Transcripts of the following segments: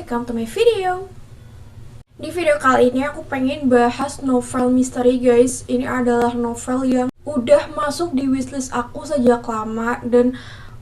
welcome to my video. Di video kali ini aku pengen bahas novel misteri guys. Ini adalah novel yang udah masuk di wishlist aku sejak lama dan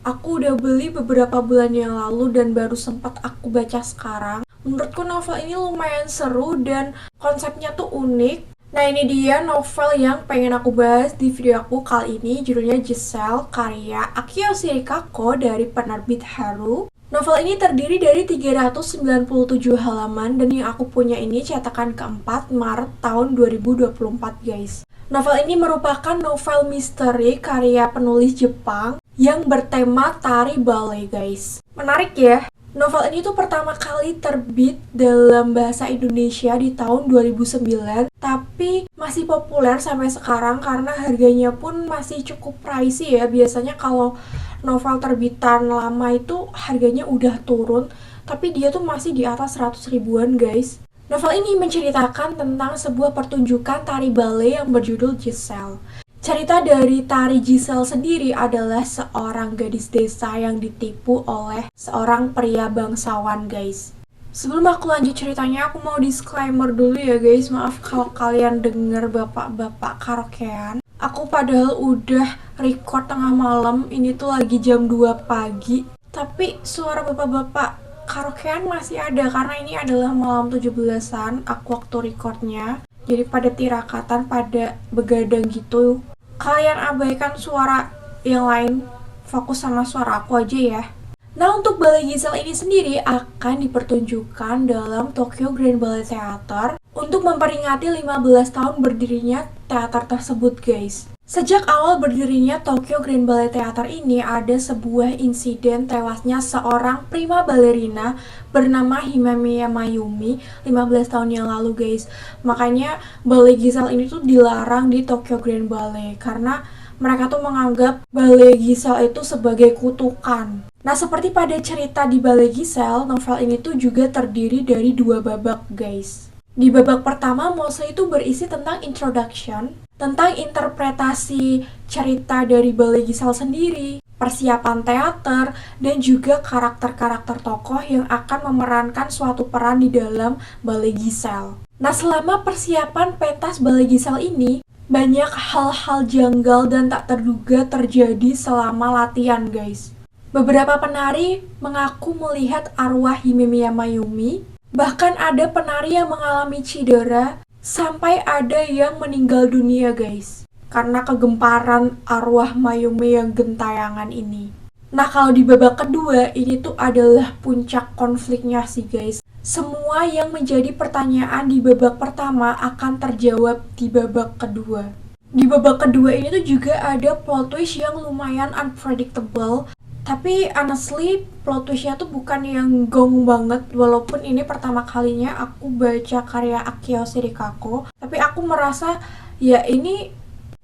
aku udah beli beberapa bulan yang lalu dan baru sempat aku baca sekarang. Menurutku novel ini lumayan seru dan konsepnya tuh unik. Nah, ini dia novel yang pengen aku bahas di video aku kali ini. Judulnya Giselle, karya Akio Shirikako dari penerbit Haru. Novel ini terdiri dari 397 halaman dan yang aku punya ini cetakan keempat Maret tahun 2024 guys. Novel ini merupakan novel misteri karya penulis Jepang yang bertema tari ballet guys. Menarik ya? Novel ini tuh pertama kali terbit dalam bahasa Indonesia di tahun 2009, tapi masih populer sampai sekarang karena harganya pun masih cukup pricey ya. Biasanya kalau novel terbitan lama itu harganya udah turun, tapi dia tuh masih di atas 100 ribuan guys. Novel ini menceritakan tentang sebuah pertunjukan tari ballet yang berjudul Giselle. Cerita dari tari Giselle sendiri adalah seorang gadis desa yang ditipu oleh seorang pria bangsawan guys. Sebelum aku lanjut ceritanya, aku mau disclaimer dulu ya guys. Maaf kalau kalian denger bapak-bapak karaokean. Aku padahal udah record tengah malam, ini tuh lagi jam 2 pagi. Tapi suara bapak-bapak karaokean masih ada karena ini adalah malam 17-an aku waktu recordnya. Jadi pada tirakatan, pada begadang gitu. Kalian abaikan suara yang lain, fokus sama suara aku aja ya. Nah, untuk Ballet Giselle ini sendiri akan dipertunjukkan dalam Tokyo Grand Ballet Theater untuk memperingati 15 tahun berdirinya teater tersebut guys. Sejak awal berdirinya Tokyo Grand Ballet Theater ini ada sebuah insiden tewasnya seorang prima balerina bernama Himemiya Mayumi 15 tahun yang lalu guys. Makanya Ballet Giselle ini tuh dilarang di Tokyo Grand Ballet karena mereka tuh menganggap Ballet Giselle itu sebagai kutukan. Nah, seperti pada cerita di Ballet Giselle, novel ini tuh juga terdiri dari 2 babak guys. Di babak pertama, mostly itu berisi tentang introduction, tentang interpretasi cerita dari Ballet Giselle sendiri, persiapan teater, dan juga karakter-karakter tokoh yang akan memerankan suatu peran di dalam Ballet Giselle. Nah, selama persiapan pentas Ballet Giselle ini, banyak hal-hal janggal dan tak terduga terjadi selama latihan guys. Beberapa penari mengaku melihat arwah Himemiya Mayumi, bahkan ada penari yang mengalami cedera, sampai ada yang meninggal dunia guys, karena kegemparan arwah Mayumi yang gentayangan ini. Nah, kalau di babak kedua, ini tuh adalah puncak konfliknya sih guys. Semua yang menjadi pertanyaan di babak pertama akan terjawab di babak kedua. Di babak kedua ini tuh juga ada plot twist yang lumayan unpredictable. Tapi honestly, plot twist-nya tuh bukan yang gong banget. Walaupun ini pertama kalinya aku baca karya Akio Shirikako, tapi aku merasa ya ini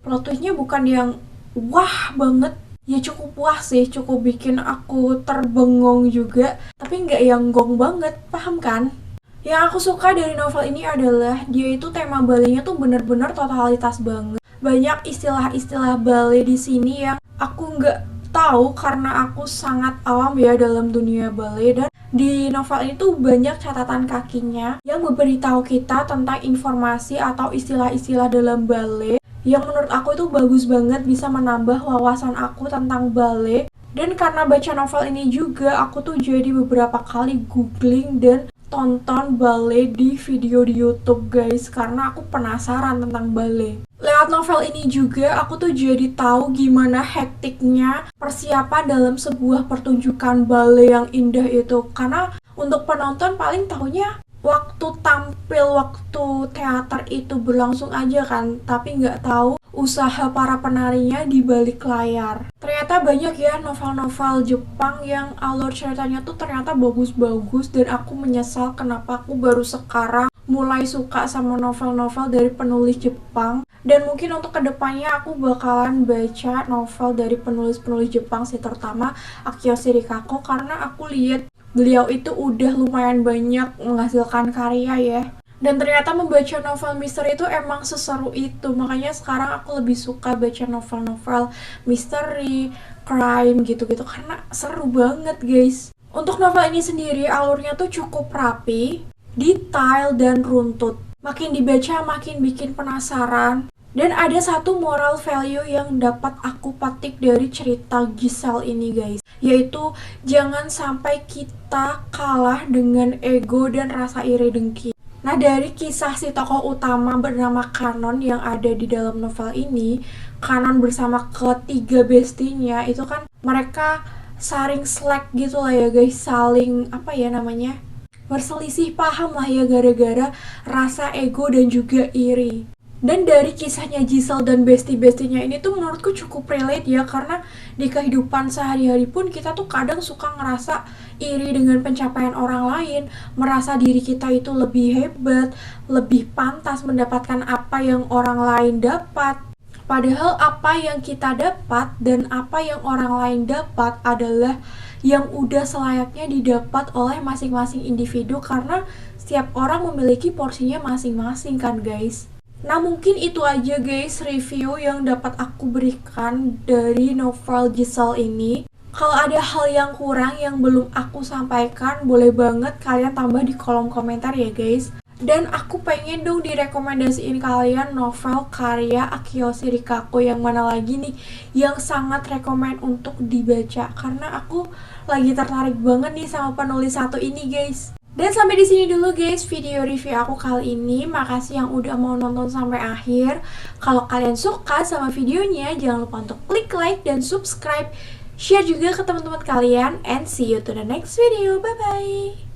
plot twist-nya bukan yang wah banget. Ya cukup wah sih, cukup bikin aku terbengong juga, tapi nggak yang gong banget, paham kan? Yang aku suka dari novel ini adalah dia itu tema balletnya tuh bener-bener totalitas banget. Banyak istilah-istilah ballet di sini yang aku nggak tahu karena aku sangat awam ya dalam dunia ballet, dan di novel ini tuh banyak catatan kakinya yang memberitahu kita tentang informasi atau istilah-istilah dalam ballet yang menurut aku itu bagus banget, bisa menambah wawasan aku tentang ballet. Dan karena baca novel ini juga aku tuh jadi beberapa kali googling dan tonton ballet di video di YouTube guys, karena aku penasaran tentang ballet. Lewat novel ini juga aku tuh jadi tahu gimana hektiknya persiapan dalam sebuah pertunjukan ballet yang indah itu. Karena untuk penonton paling tahunya waktu tampil, waktu teater itu berlangsung aja kan, tapi nggak tahu usaha para penarinya di balik layar. Ternyata banyak ya novel-novel Jepang yang alur ceritanya tuh ternyata bagus-bagus, dan aku menyesal kenapa aku baru sekarang mulai suka sama novel-novel dari penulis Jepang. Dan mungkin untuk kedepannya aku bakalan baca novel dari penulis-penulis Jepang sih, terutama Akio Shirikako, karena aku lihat beliau itu udah lumayan banyak menghasilkan karya ya. Dan ternyata membaca novel misteri itu emang seseru itu. Makanya sekarang aku lebih suka baca novel-novel misteri, crime gitu-gitu, karena seru banget guys. Untuk novel ini sendiri alurnya tuh cukup rapi, detail dan runtut. Makin dibaca makin bikin penasaran. Dan ada satu moral value yang dapat aku petik dari cerita Giselle ini guys, yaitu jangan sampai kita kalah dengan ego dan rasa iri dengki. Nah, dari kisah si tokoh utama bernama Kanon yang ada di dalam novel ini, Kanon bersama ketiga bestinya itu kan mereka saling slack gitu lah ya guys, saling apa ya namanya, berselisih paham lah ya gara-gara rasa ego dan juga iri. Dan dari kisahnya Giselle dan bestie-bestinya ini tuh menurutku cukup relate ya, karena di kehidupan sehari-hari pun kita tuh kadang suka ngerasa iri dengan pencapaian orang lain, merasa diri kita itu lebih hebat, lebih pantas mendapatkan apa yang orang lain dapat. Padahal apa yang kita dapat dan apa yang orang lain dapat adalah yang udah selayaknya didapat oleh masing-masing individu, karena setiap orang memiliki porsinya masing-masing kan guys. Nah, mungkin itu aja guys review yang dapat aku berikan dari novel Giselle ini. Kalau ada hal yang kurang yang belum aku sampaikan, boleh banget kalian tambah di kolom komentar ya guys. Dan aku pengen dong direkomendasiin kalian novel karya Akiyoshi Rikako yang mana lagi nih yang sangat rekomen untuk dibaca, karena aku lagi tertarik banget nih sama penulis satu ini guys. Dan sampai di sini dulu guys video review aku kali ini. Makasih yang udah mau nonton sampai akhir. Kalau kalian suka sama videonya, jangan lupa untuk klik like dan subscribe. Share juga ke teman-teman kalian, and see you to the next video. Bye bye.